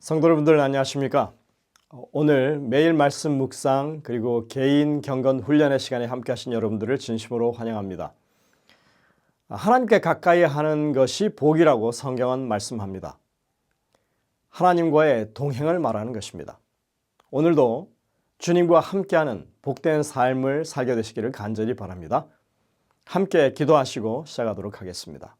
성도 여러분들 안녕하십니까? 오늘 매일 말씀 묵상 그리고 개인 경건 훈련의 시간에 함께 하신 여러분들을 진심으로 환영합니다. 하나님께 가까이 하는 것이 복이라고 성경은 말씀합니다. 하나님과의 동행을 말하는 것입니다. 오늘도 주님과 함께하는 복된 삶을 살게 되시기를 간절히 바랍니다. 함께 기도하시고 시작하도록 하겠습니다.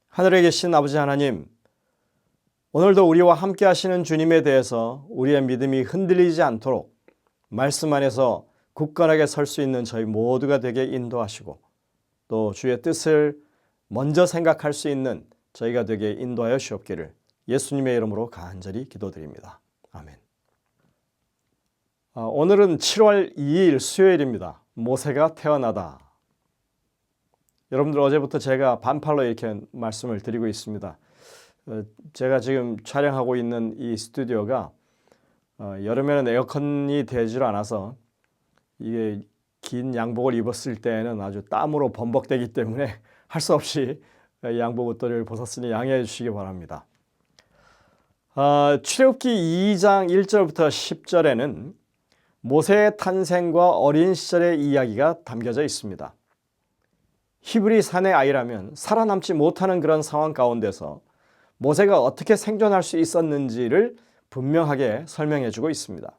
하늘에 계신 아버지 하나님, 오늘도 우리와 함께 하시는 주님에 대해서 우리의 믿음이 흔들리지 않도록 말씀 안에서 굳건하게 설 수 있는 저희 모두가 되게 인도하시고 또 주의 뜻을 먼저 생각할 수 있는 저희가 되게 인도하여 주옵기를 예수님의 이름으로 간절히 기도드립니다. 아멘. 오늘은 7월 2일 수요일입니다. 모세가 태어나다. 여러분들 어제부터 제가 반팔로 이렇게 말씀을 드리고 있습니다. 제가 지금 촬영하고 있는 이 스튜디오가 여름에는 에어컨이 되질 않아서 이게 긴 양복을 입었을 때는 아주 땀으로 범벅되기 때문에 할 수 없이 양복 옷들을 벗었으니 양해해 주시기 바랍니다. 출애굽기 2장 1절부터 10절에는 모세의 탄생과 어린 시절의 이야기가 담겨져 있습니다. 히브리 산의 아이라면 살아남지 못하는 그런 상황 가운데서 모세가 어떻게 생존할 수 있었는지를 분명하게 설명해 주고 있습니다.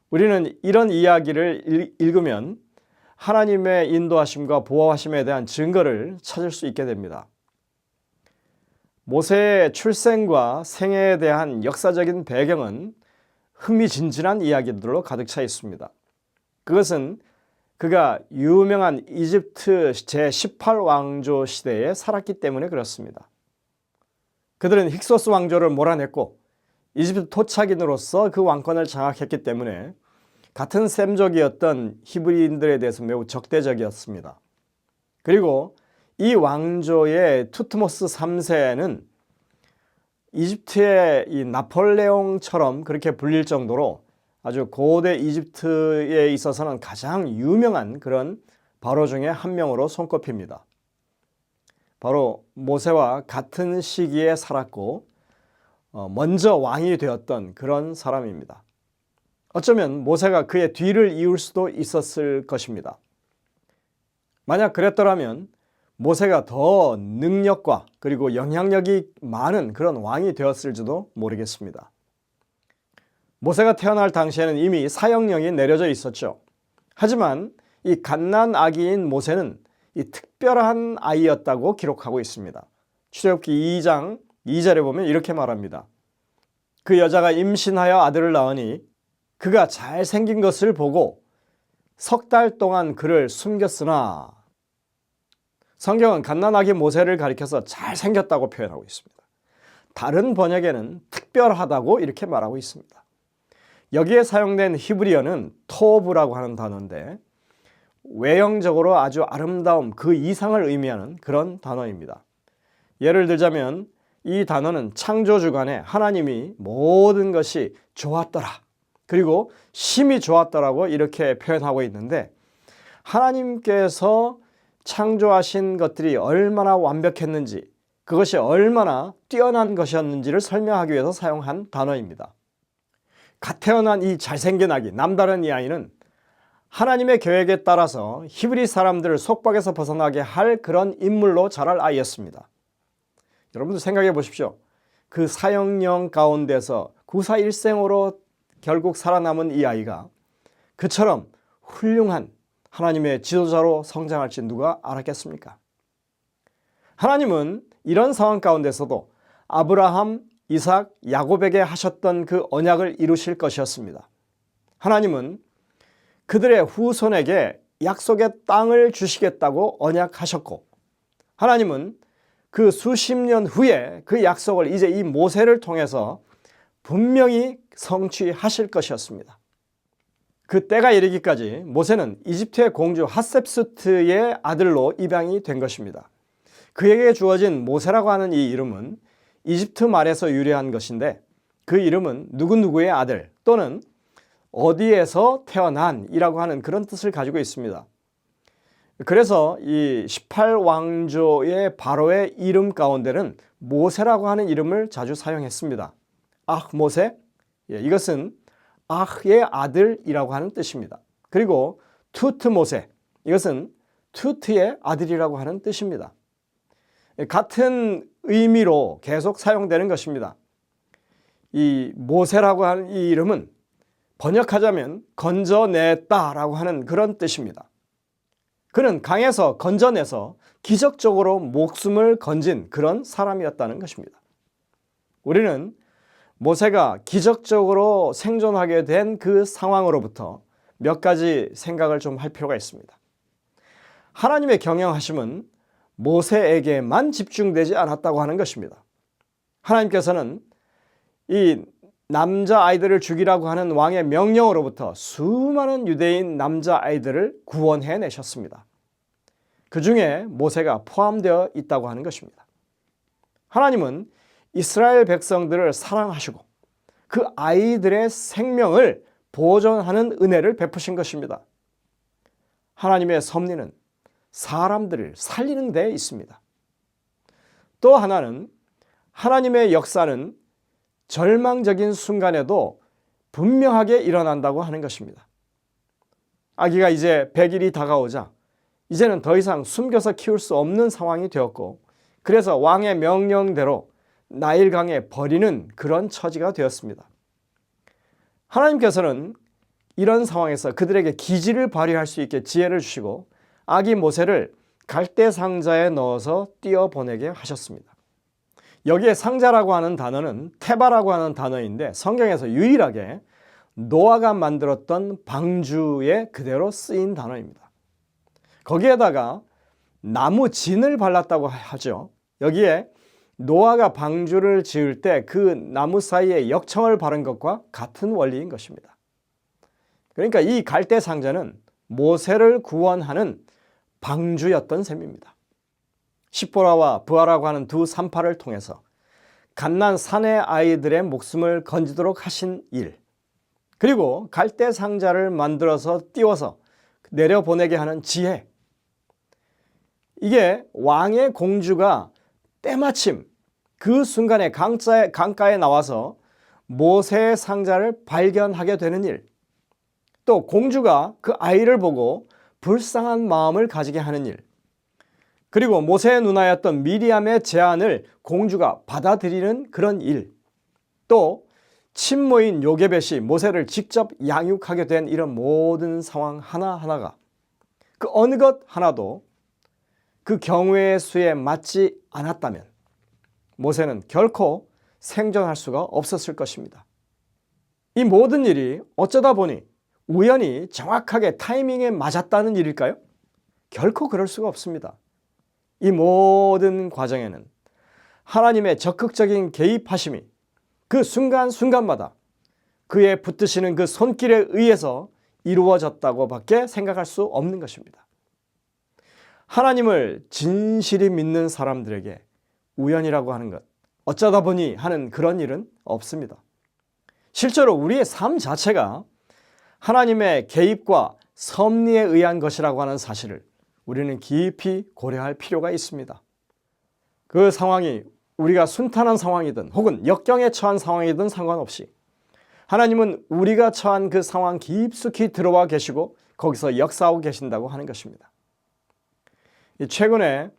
우리는 이런 이야기를 읽으면 하나님의 인도하심과 보호하심에 대한 증거를 찾을 수 있게 됩니다. 모세의 출생과 생애에 대한 역사적인 배경은 흥미진진한 이야기들로 가득 차 있습니다. 그것은 그가 유명한 이집트 제18왕조 시대에 살았기 때문에 그렇습니다. 그들은 힉소스 왕조를 몰아냈고 이집트 토착인으로서 그 왕권을 장악했기 때문에 같은 셈족이었던 히브리인들에 대해서 매우 적대적이었습니다. 그리고 이 왕조의 투트모스 3세는 이집트의 이 나폴레옹처럼 그렇게 불릴 정도로 아주 고대 이집트에 있어서는 가장 유명한 그런 바로 중에 한 명으로 손꼽힙니다. 바로 모세와 같은 시기에 살았고 먼저 왕이 되었던 그런 사람입니다. 어쩌면 모세가 그의 뒤를 이을 수도 있었을 것입니다. 만약 그랬더라면 모세가 더 능력과 그리고 영향력이 많은 그런 왕이 되었을지도 모르겠습니다. 모세가 태어날 당시에는 이미 사형령이 내려져 있었죠. 하지만 이 갓난 아기인 모세는 이 특별한 아이였다고 기록하고 있습니다. 출애굽기 2장 2절에 보면 이렇게 말합니다. 그 여자가 임신하여 아들을 낳으니 그가 잘생긴 것을 보고 석 달 동안 그를 숨겼으나, 성경은 갓난아기 모세를 가리켜서 잘생겼다고 표현하고 있습니다. 다른 번역에는 특별하다고 이렇게 말하고 있습니다. 여기에 사용된 히브리어는 토브라고 하는 단어인데 외형적으로 아주 아름다움 그 이상을 의미하는 그런 단어입니다. 예를 들자면 이 단어는 창조주간에 하나님이 모든 것이 좋았더라 그리고 심히 좋았더라고 이렇게 표현하고 있는데, 하나님께서 창조하신 것들이 얼마나 완벽했는지 그것이 얼마나 뛰어난 것이었는지를 설명하기 위해서 사용한 단어입니다. 갓 태어난 이 잘생긴 아기, 남다른 이 아이는 하나님의 계획에 따라서 히브리 사람들을 속박에서 벗어나게 할 그런 인물로 자랄 아이였습니다. 여러분들 생각해 보십시오. 그 사형령 가운데서 구사일생으로 결국 살아남은 이 아이가 그처럼 훌륭한 하나님의 지도자로 성장할지 누가 알았겠습니까? 하나님은 이런 상황 가운데서도 아브라함, 이삭, 야곱에게 하셨던 그 언약을 이루실 것이었습니다. 하나님은 그들의 후손에게 약속의 땅을 주시겠다고 언약하셨고, 하나님은 그 수십 년 후에 그 약속을 이제 이 모세를 통해서 분명히 성취하실 것이었습니다. 그 때가 이르기까지 모세는 이집트의 공주 핫셉수트의 아들로 입양이 된 것입니다. 그에게 주어진 모세라고 하는 이 이름은 이집트 말에서 유래한 것인데, 그 이름은 누구누구의 아들 또는 어디에서 태어난이라고 하는 그런 뜻을 가지고 있습니다. 그래서 이 18왕조의 바로의 이름 가운데는 모세라고 하는 이름을 자주 사용했습니다. 모세, 이것은 의 아들이라고 하는 뜻입니다. 그리고 투트 모세, 이것은 투트의 아들이라고 하는 뜻입니다. 같은 의미로 계속 사용되는 것입니다. 이 모세라고 하는 이 이름은 번역하자면 건져냈다라고 하는 그런 뜻입니다. 그는 강에서 건져내서 기적적으로 목숨을 건진 그런 사람이었다는 것입니다. 우리는 모세가 기적적으로 생존하게 된 그 상황으로부터 몇 가지 생각을 좀 할 필요가 있습니다. 하나님의 경영하심은 모세에게만 집중되지 않았다고 하는 것입니다. 하나님께서는 이 남자아이들을 죽이라고 하는 왕의 명령으로부터 수많은 유대인 남자아이들을 구원해 내셨습니다. 그 중에 모세가 포함되어 있다고 하는 것입니다. 하나님은 이스라엘 백성들을 사랑하시고 그 아이들의 생명을 보존하는 은혜를 베푸신 것입니다. 하나님의 섭리는 사람들을 살리는 데 있습니다. 또 하나는 하나님의 역사는 절망적인 순간에도 분명하게 일어난다고 하는 것입니다. 아기가 이제 100일이 다가오자 이제는 더 이상 숨겨서 키울 수 없는 상황이 되었고, 그래서 왕의 명령대로 나일강에 버리는 그런 처지가 되었습니다. 하나님께서는 이런 상황에서 그들에게 기지를 발휘할 수 있게 지혜를 주시고 아기 모세를 갈대 상자에 넣어서 띄어보내게 하셨습니다. 여기에 상자라고 하는 단어는 테바라고 하는 단어인데 성경에서 유일하게 노아가 만들었던 방주에 그대로 쓰인 단어입니다. 거기에다가 나무 진을 발랐다고 하죠. 여기에 노아가 방주를 지을 때 그 나무 사이에 역청을 바른 것과 같은 원리인 것입니다. 그러니까 이 갈대 상자는 모세를 구원하는 방주였던 셈입니다. 시포라와 부하라고 하는 두 산파를 통해서 갓난 사내 아이들의 목숨을 건지도록 하신 일, 그리고 갈대 상자를 만들어서 띄워서 내려보내게 하는 지혜, 이게 왕의 공주가 때마침 그 순간에 강가에 나와서 모세의 상자를 발견하게 되는 일, 또 공주가 그 아이를 보고 불쌍한 마음을 가지게 하는 일, 그리고 모세의 누나였던 미리암의 제안을 공주가 받아들이는 그런 일, 또 친모인 요게벳이 모세를 직접 양육하게 된 이런 모든 상황 하나하나가 그 어느 것 하나도 그 경우의 수에 맞지 않았다면 모세는 결코 생존할 수가 없었을 것입니다. 이 모든 일이 어쩌다 보니 우연히 정확하게 타이밍에 맞았다는 일일까요? 결코 그럴 수가 없습니다. 이 모든 과정에는 하나님의 적극적인 개입하심이 그 순간순간마다 그의 붙드시는 그 손길에 의해서 이루어졌다고 밖에 생각할 수 없는 것입니다. 하나님을 진실히 믿는 사람들에게 우연이라고 하는 것, 어쩌다 보니 하는 그런 일은 없습니다. 실제로 우리의 삶 자체가 하나님의 개입과 섭리에 의한 것이라고 하는 사실을 우리는 깊이 고려할 필요가 있습니다. 그 상황이 우리가 순탄한 상황이든 혹은 역경에 처한 상황이든 상관없이 하나님은 우리가 처한 그 상황 깊숙이 들어와 계시고 거기서 역사하고 계신다고 하는 것입니다. 최근에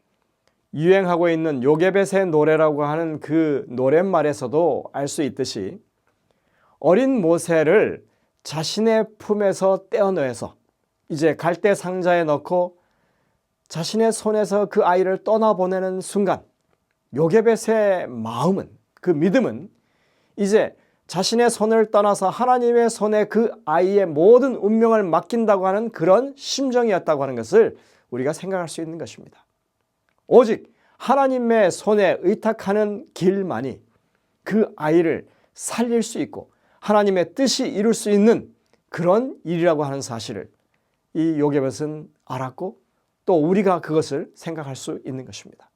유행하고 있는 요게벳의 노래라고 하는 그 노랫말에서도 알 수 있듯이 어린 모세를 자신의 품에서 떼어내서 이제 갈대 상자에 넣고 자신의 손에서 그 아이를 떠나보내는 순간 요게벳의 마음은, 그 믿음은 이제 자신의 손을 떠나서 하나님의 손에 그 아이의 모든 운명을 맡긴다고 하는 그런 심정이었다고 하는 것을 우리가 생각할 수 있는 것입니다. 오직 하나님의 손에 의탁하는 길만이 그 아이를 살릴 수 있고 하나님의 뜻이 이룰 수 있는 그런 일이라고 하는 사실을 이 요게벳은 알았고 또 우리가 그것을 생각할 수 있는 것입니다.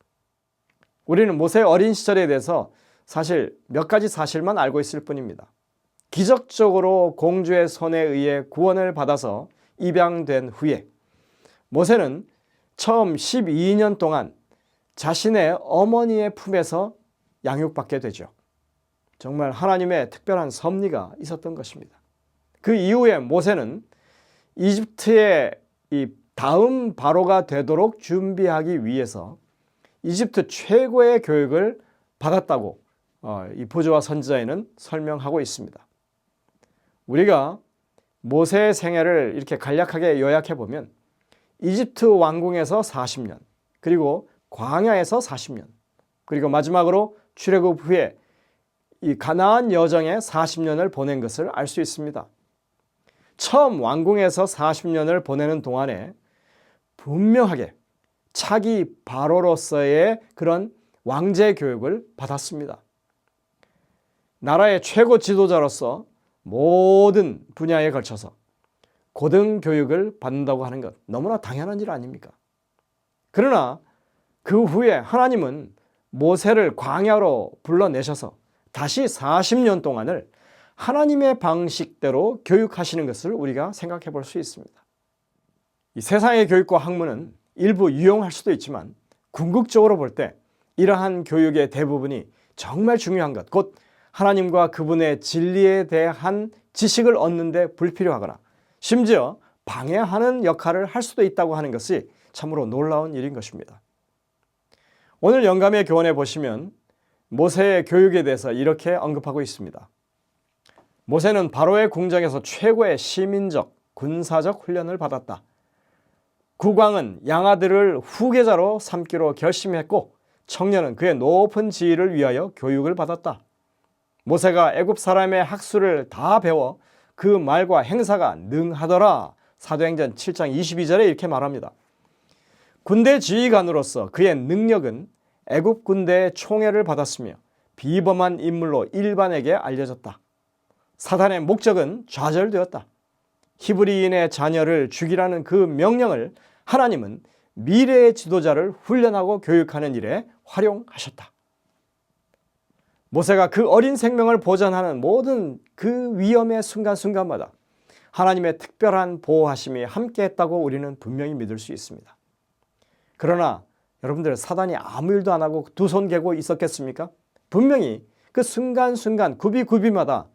우리는 모세의 어린 시절에 대해서 사실 몇 가지 사실만 알고 있을 뿐입니다. 기적적으로 공주의 손에 의해 구원을 받아서 입양된 후에 모세는 처음 12년 동안 자신의 어머니의 품에서 양육받게 되죠. 정말 하나님의 특별한 섭리가 있었던 것입니다. 그 이후에 모세는 이집트의 이 다음 바로가 되도록 준비하기 위해서 이집트 최고의 교육을 받았다고 이 보조와 선지자에는 설명하고 있습니다. 우리가 모세의 생애를 이렇게 간략하게 요약해 보면 이집트 왕궁에서 40년, 그리고 광야에서 40년, 그리고 마지막으로 출애굽 후에 이 가나안 여정에 40년을 보낸 것을 알 수 있습니다. 처음 왕궁에서 40년을 보내는 동안에 분명하게 차기 바로로서의 그런 왕제 교육을 받았습니다. 나라의 최고 지도자로서 모든 분야에 걸쳐서 고등 교육을 받는다고 하는 것 너무나 당연한 일 아닙니까? 그러나 그 후에 하나님은 모세를 광야로 불러내셔서 다시 40년 동안을 하나님의 방식대로 교육하시는 것을 우리가 생각해 볼 수 있습니다. 이 세상의 교육과 학문은 일부 유용할 수도 있지만 궁극적으로 볼 때 이러한 교육의 대부분이 정말 중요한 것, 곧 하나님과 그분의 진리에 대한 지식을 얻는 데 불필요하거나 심지어 방해하는 역할을 할 수도 있다고 하는 것이 참으로 놀라운 일인 것입니다. 오늘 영감의 교훈에 보시면 모세의 교육에 대해서 이렇게 언급하고 있습니다. 모세는 바로의 궁정에서 최고의 시민적, 군사적 훈련을 받았다. 국왕은 양아들을 후계자로 삼기로 결심했고 청년은 그의 높은 지위를 위하여 교육을 받았다. 모세가 애굽 사람의 학수를 다 배워 그 말과 행사가 능하더라. 사도행전 7장 22절에 이렇게 말합니다. 군대 지휘관으로서 그의 능력은 애굽 군대의 총애를 받았으며 비범한 인물로 일반에게 알려졌다. 사단의 목적은 좌절되었다. 히브리인의 자녀를 죽이라는 그 명령을 하나님은 미래의 지도자를 훈련하고 교육하는 일에 활용하셨다. 모세가 그 어린 생명을 보전하는 모든 그 위험의 순간순간마다 하나님의 특별한 보호하심이 함께했다고 우리는 분명히 믿을 수 있습니다. 그러나 여러분들, 사단이 아무 일도 안 하고 두 손 개고 있었겠습니까? 분명히 그 순간순간 구비구비마다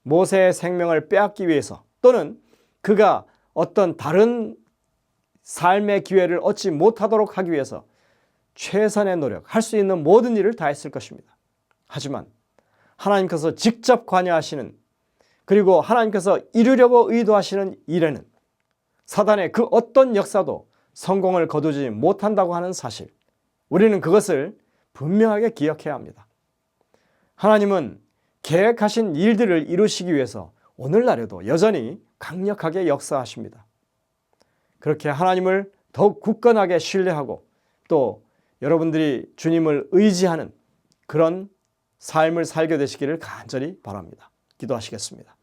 모세의 생명을 빼앗기 위해서 또는 그가 어떤 다른 삶의 기회를 얻지 못하도록 하기 위해서 최선의 노력, 할 수 있는 모든 일을 다했을 것입니다. 하지만 하나님께서 직접 관여하시는, 그리고 하나님께서 이루려고 의도하시는 일에는 사단의 그 어떤 역사도 성공을 거두지 못한다고 하는 사실, 우리는 그것을 분명하게 기억해야 합니다. 하나님은 계획하신 일들을 이루시기 위해서 오늘날에도 여전히 강력하게 역사하십니다. 그렇게 하나님을 더욱 굳건하게 신뢰하고 또 여러분들이 주님을 의지하는 그런 삶을 살게 되시기를 간절히 바랍니다. 기도하시겠습니다.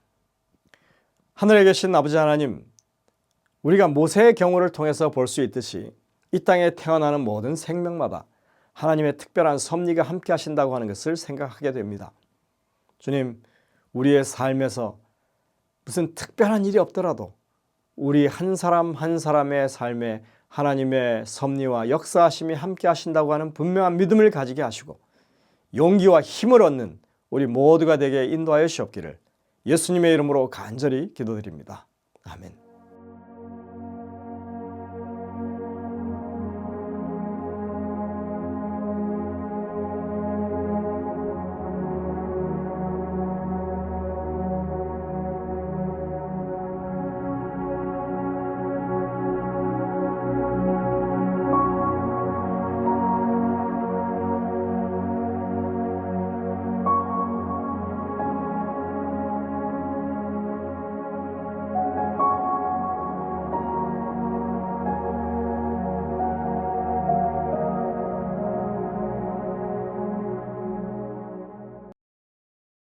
하늘에 계신 아버지 하나님, 우리가 모세의 경우를 통해서 볼 수 있듯이 이 땅에 태어나는 모든 생명마다 하나님의 특별한 섭리가 함께 하신다고 하는 것을 생각하게 됩니다. 주님, 우리의 삶에서 무슨 특별한 일이 없더라도 우리 한 사람 한 사람의 삶에 하나님의 섭리와 역사하심이 함께 하신다고 하는 분명한 믿음을 가지게 하시고 용기와 힘을 얻는 우리 모두가 되게 인도하여 주옵기를 예수님의 이름으로 간절히 기도드립니다. 아멘.